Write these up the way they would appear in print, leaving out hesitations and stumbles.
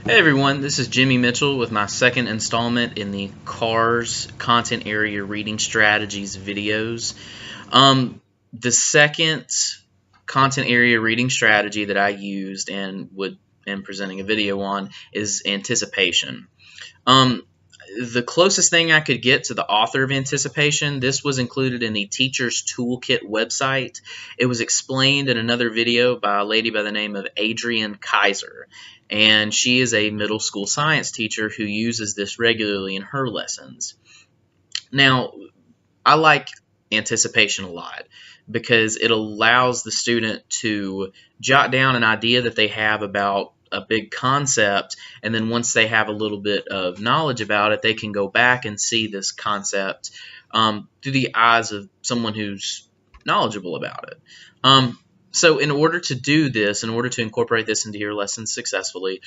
Hey everyone, this is Jimmy Mitchell with my second installment in the C.A.R.S Content Area Reading Strategies videos. The second content area reading strategy that I used and am presenting a video on is anticipation. The closest thing I could get to the author of anticipation, this was included in the Teacher's Toolkit website. It was explained in another video by a lady by the name of Adrienne Kaiser, and she is a middle school science teacher who uses this regularly in her lessons. Now, I like anticipation a lot because it allows the student to jot down an idea that they have about a big concept, and then once they have a little bit of knowledge about it, they can go back and see this concept through the eyes of someone who's knowledgeable about it. So in order to do this, in order to incorporate this into your lessons successfully,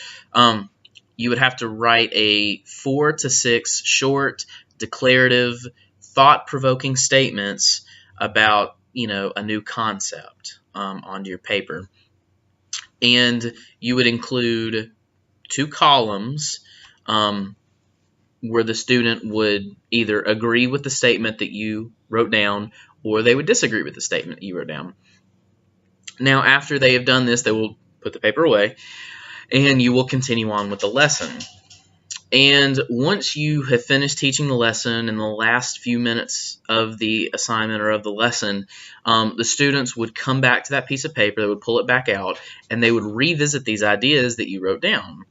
you would have to write a 4 to 6 short, declarative, thought-provoking statements about a new concept onto your paper. And you would include 2 columns where the student would either agree with the statement that you wrote down, or they would disagree with the statement that you wrote down. Now, after they have done this, they will put the paper away, and you will continue on with the lesson. And once you have finished teaching the lesson in the last few minutes of the assignment or of the lesson, the students would come back to that piece of paper, they would pull it back out, and they would revisit these ideas that you wrote down.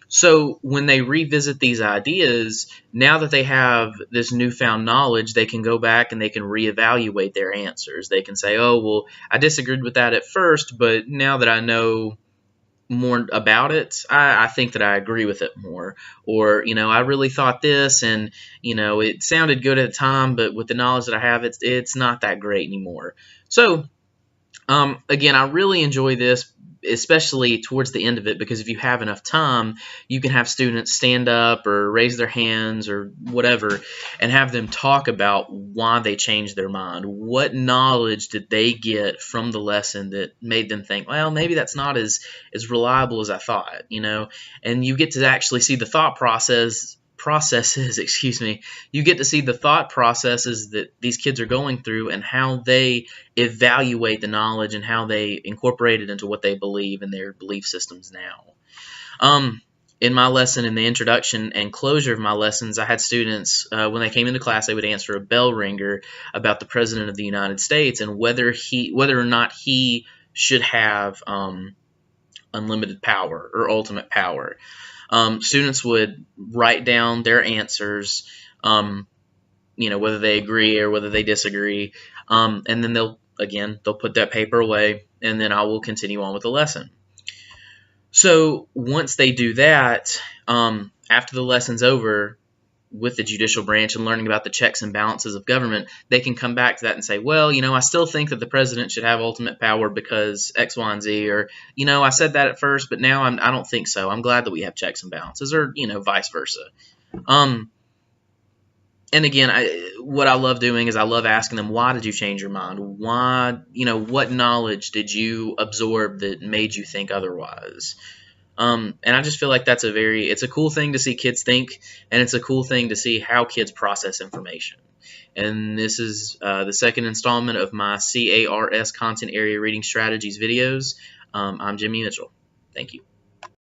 So when they revisit these ideas, now that they have this newfound knowledge, they can go back and they can reevaluate their answers. They can say, oh, well, I disagreed with that at first, but now that I know more about it, I think that I agree with it more. Or, I really thought this, and, it sounded good at the time, but with the knowledge that I have, it's not that great anymore. So, again, I really enjoy this, especially towards the end of it, because if you have enough time, you can have students stand up or raise their hands or whatever and have them talk about why they changed their mind. What knowledge did they get from the lesson that made them think, well, maybe that's not as reliable as I thought, And you get to actually see the thought processes, you get to see the thought processes that these kids are going through and how they evaluate the knowledge and how they incorporate it into what they believe in their belief systems now. In my lesson, in the introduction and closure of my lessons, I had students, when they came into class, they would answer a bell ringer about the President of the United States and whether or not he should have unlimited power or ultimate power. Students would write down their answers, whether they agree or whether they disagree, and then they'll put that paper away, and then I will continue on with the lesson. So once they do that, after the lesson's over, with the judicial branch and learning about the checks and balances of government, they can come back to that and say, well, I still think that the president should have ultimate power because X, Y, and Z, or, I said that at first, but now I don't think so. I'm glad that we have checks and balances, or, vice versa. And again, what I love doing is I love asking them, why did you change your mind? Why, what knowledge did you absorb that made you think otherwise? And I just feel like it's a cool thing to see kids think, and it's a cool thing to see how kids process information. And this is the second installment of my C.A.R.S. Content Area Reading Strategies videos. I'm Jimmy Mitchell. Thank you.